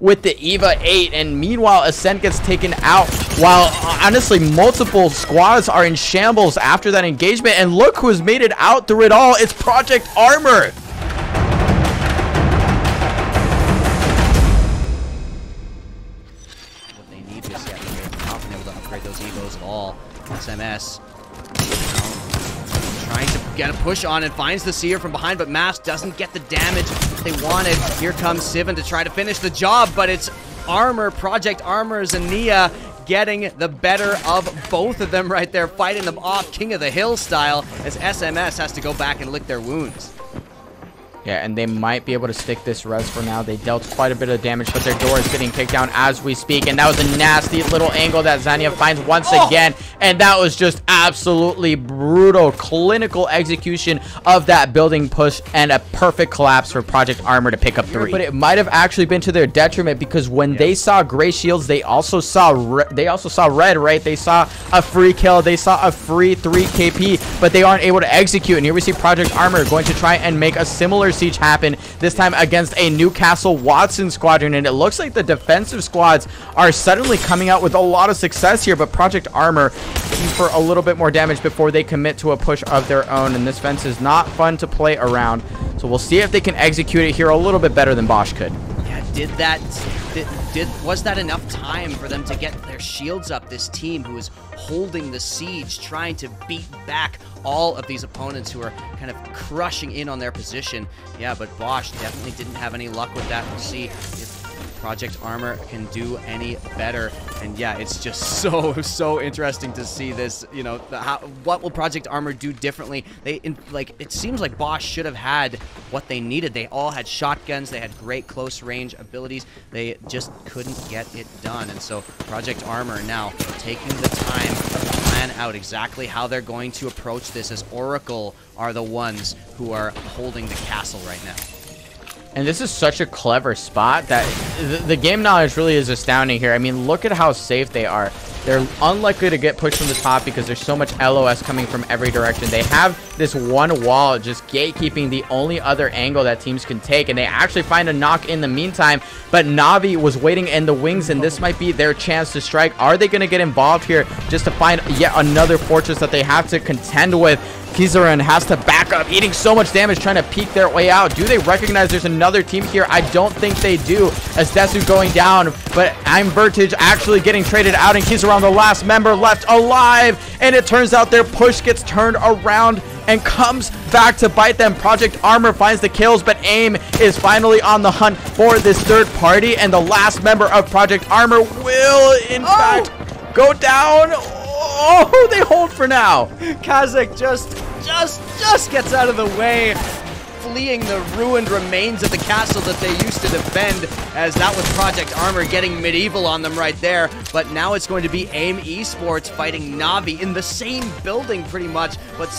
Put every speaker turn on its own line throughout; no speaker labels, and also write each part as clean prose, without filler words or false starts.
with the Eva 8. And meanwhile, Ascent gets taken out, while honestly multiple squads are in shambles after that engagement. And look who has made it out through it all. It's Project Armor.
What they need just yet, they're not been able to upgrade those Evos at all. SMS trying to get a push on and finds the Seer from behind, but Mask doesn't get the damage they wanted. Here comes Sivan to try to finish the job, but it's Armor, Project Armor, xaniya getting the better of both of them right there, fighting them off King of the Hill style, as SMS has to go back and lick their wounds.
Yeah, and they might be able to stick this res for now. They dealt quite a bit of damage, but their door is getting kicked down as we speak. And that was a nasty little angle that xaniya finds once again. And that was just absolutely brutal, clinical execution of that building push and a perfect collapse for Project Armor to pick up 3. But it might have actually been to their detriment, because when they saw gray shields, they also saw red, right? They saw a free kill. They saw a free 3 KP, but they aren't able to execute. And here we see Project Armor going to try and make a similar siege happen, this time against a Newcastle Watson squadron. And it looks like the defensive squads are suddenly coming out with a lot of success here, but Project Armor looking for a little bit more damage before they commit to a push of their own. And this fence is not fun to play around, so we'll see if they can execute it here a little bit better than Bosch could.
Yeah, was that enough time for them to get their shields up? This team who is holding the siege, trying to beat back all of these opponents who are kind of crushing in on their position. Yeah, but Bosch definitely didn't have any luck with that. We'll see if Project Armor can do any better. And yeah, it's just so interesting to see this. You know, what will Project Armor do differently? It seems like Bosch should have had what they needed. They all had shotguns. They had great close range abilities. They just couldn't get it done. And so Project Armor now taking the time to plan out exactly how they're going to approach this, as Oracle are the ones who are holding the castle right now.
And this is such a clever spot that the game knowledge really is astounding here. I mean, look at how safe they are. They're unlikely to get pushed from the top because there's so much LOS coming from every direction. They have this one wall just gatekeeping the only other angle that teams can take, and they actually find a knock in the meantime. But Na'Vi was waiting in the wings, and this might be their chance to strike. Are they going to get involved here just to find yet another fortress that they have to contend with? Kizaran has to back up, eating so much damage, trying to peek their way out. Do they recognize there's another team here? I don't think they do. esdesu going down, but I'm Vertige actually getting traded out, and Kizaran, the last member left alive. And it turns out their push gets turned around and comes back to bite them. Project Armor finds the kills, but AIM is finally on the hunt for this third party, and the last member of Project Armor will, in fact, go down. Oh, they hold for now.
Kazakh just gets out of the way, fleeing the ruined remains of the castle that they used to defend, as that was Project Armor getting medieval on them right there. But now it's going to be AIM Esports fighting Na'Vi in the same building pretty much, but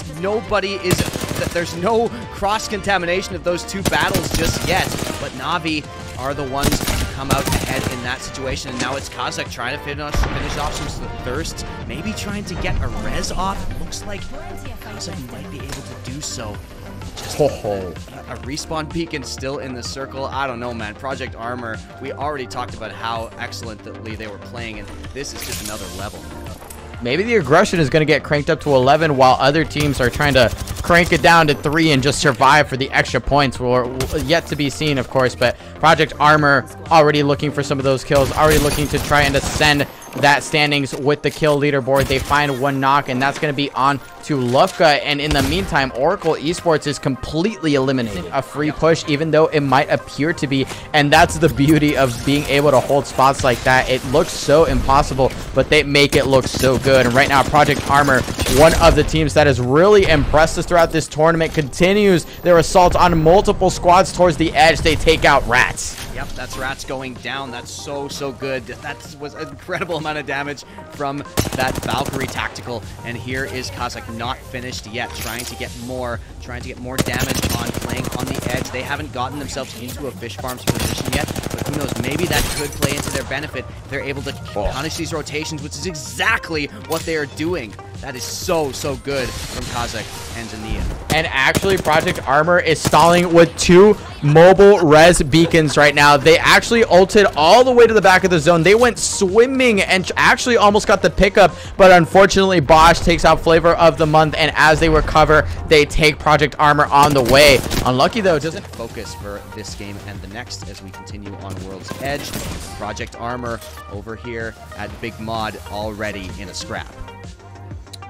there's no cross-contamination of those two battles just yet. But Na'Vi are the ones to come out ahead in that situation, and now it's Kazakh trying to finish off some thirsts, maybe trying to get a res off. It looks like Kazakh might be able to do so. Just a respawn beacon still in the circle. I don't know, man. Project Armor, we already talked about how excellently they were playing, and this is just another level.
Maybe the aggression is going to get cranked up to 11 while other teams are trying to crank it down to 3 and just survive for the extra points. We're yet to be seen, of course, but Project Armor already looking for some of those kills, already looking to try and ascend that standings with the kill leaderboard. They find one knock, and that's going to be on to Lufka. And in the meantime, Oracle Esports is completely eliminated. A free push, even though it might appear to be, and that's the beauty of being able to hold spots like that. It looks so impossible, but they make it look so good. And right now, Project Armor, one of the teams that has really impressed us throughout this tournament, continues their assault on multiple squads towards the edge. They take out Rats.
Yep, that's Rats going down. That's so good. That was an incredible amount of damage from that Valkyrie tactical. And here is Kazakh not finished yet, trying to get more damage on playing on the edge. They haven't gotten themselves into a fish farm's position yet, but who knows, maybe that could play into their benefit. They're able to punish these rotations, which is exactly what they are doing. That is so good from Kazakh and xaniya.
And actually, Project Armor is stalling with 2 mobile res beacons right now. They actually ulted all the way to the back of the zone. They went swimming and actually almost got the pickup, but unfortunately, Bosch takes out Flavor of the Month, and as they recover, they take Project Armor on the way. Unlucky, though, doesn't
focus for this game and the next as we continue on World's Edge. Project Armor over here at Big Mod already in a scrap.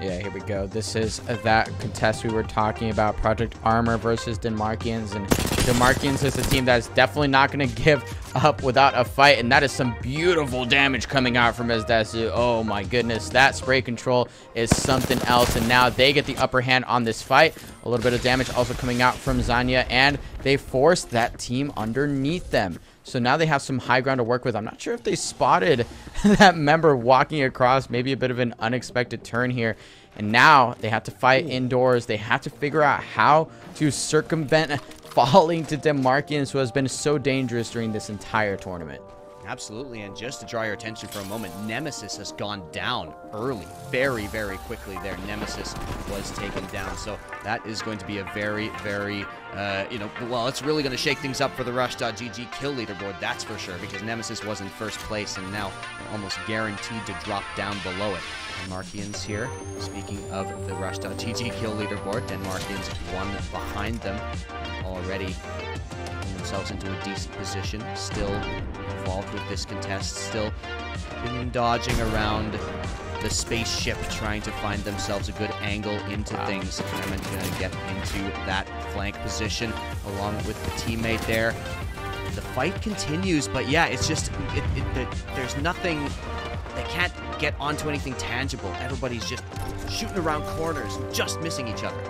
Yeah, here we go. This is that contest we were talking about. Project Armor versus Denmarkians. And Denmarkians is a team that is definitely not going to give up without a fight. And that is some beautiful damage coming out from esdesu. Oh my goodness. That spray control is something else. And now they get the upper hand on this fight. A little bit of damage also coming out from xaniya. And they forced that team underneath them. So now they have some high ground to work with. I'm not sure if they spotted that member walking across. Maybe a bit of an unexpected turn here. And now they have to fight indoors. They have to figure out how to circumvent falling to Denmarkians, who has been so dangerous during this entire tournament.
Absolutely, and just to draw your attention for a moment, Nemesis has gone down early, very quickly there. Nemesis was taken down, so that is going to be a very, well, it's really going to shake things up for the Rush.gg kill leaderboard, that's for sure, because Nemesis was in first place and now almost guaranteed to drop down below it. Denmarkians here, speaking of the Rush.gg kill leaderboard, Denmarkians one behind them already. Themselves into a decent position, still involved with this contest, still dodging around the spaceship, trying to find themselves a good angle into things. Clement gonna get into that flank position along with the teammate there. The fight continues, but yeah, it's just there's nothing. They can't get onto anything tangible. Everybody's just shooting around corners, just missing each other.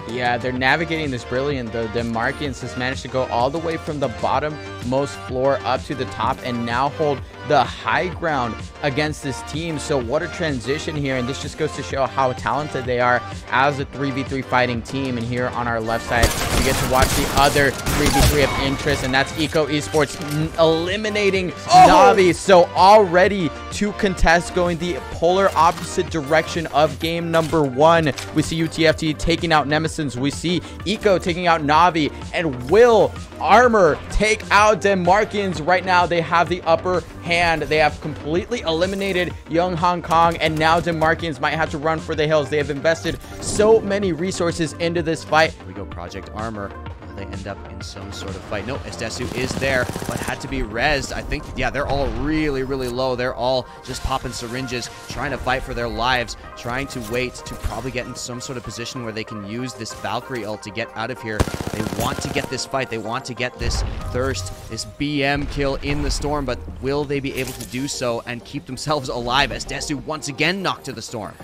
Yeah, they're navigating this brilliant, though. Denmarkians has managed to go all the way from the bottommost floor up to the top and now hold the high ground against this team. So what a transition here, and this just goes to show how talented they are as a 3v3 fighting team. And here on our left side, we get to watch the other 3v3 of interest, and that's Eco Esports eliminating Navi. So already 2 contests going the polar opposite direction of game number 1. We see UTFT taking out Nemesis. We see Eco taking out Navi, and will Armor take out Denmarkians? Right now they have the upper hand. They have completely eliminated Young Hong Kong, and now Denmarkians might have to run for the hills. They have invested so many resources into this fight.
Here we go, Project Armor. They end up in some sort of fight. No, esdesu is there, but had to be rezzed. I think, yeah, they're all really low. They're all just popping syringes, trying to fight for their lives, trying to wait to probably get in some sort of position where they can use this Valkyrie ult to get out of here. They want to get this fight. They want to get this thirst, this BM kill in the storm, but will they be able to do so and keep themselves alive? esdesu once again knocked to the storm.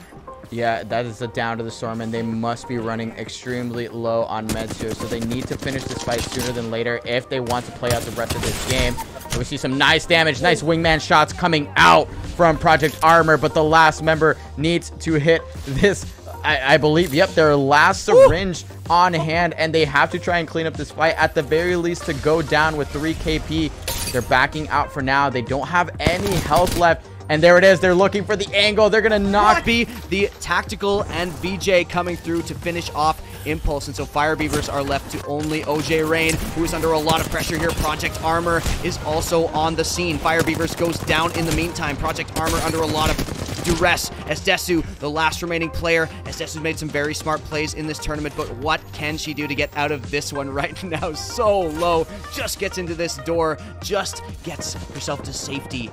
Yeah, that is a down to the storm, and they must be running extremely low on meds here, so they need to finish this fight sooner than later if they want to play out the rest of this game. And we see some nice damage, nice wingman shots coming out from Project Armor, but the last member needs to hit this, I believe, yep, their last syringe on hand, and they have to try and clean up this fight at the very least to go down with 3 KP. They're backing out for now. They don't have any health left. And there it is. They're looking for the angle. They're going to knock.
Be the tactical and VJ coming through to finish off Impulse. And so Fire Beavers are left to only OJ Rain, who is under a lot of pressure here. Project Armor is also on the scene. Fire Beavers goes down in the meantime. Project Armor under a lot of duress. esdesu, the last remaining player. esdesu made some very smart plays in this tournament, but what can she do to get out of this one right now? So low. Just gets into this door. Just gets herself to safety.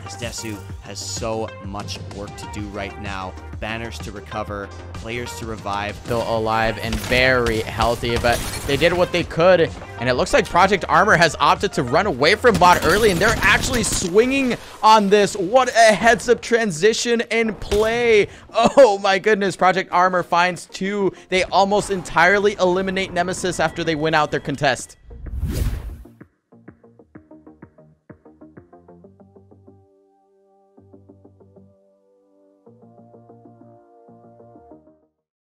esdesu has so much work to do right now. Banners to recover, players to revive.
Still alive and very healthy, but they did what they could, and it looks like Project Armor has opted to run away from bot early, and they're actually swinging on this. What a heads-up transition in play. Oh my goodness, Project Armor finds 2. They almost entirely eliminate Nemesis after they win out their contest.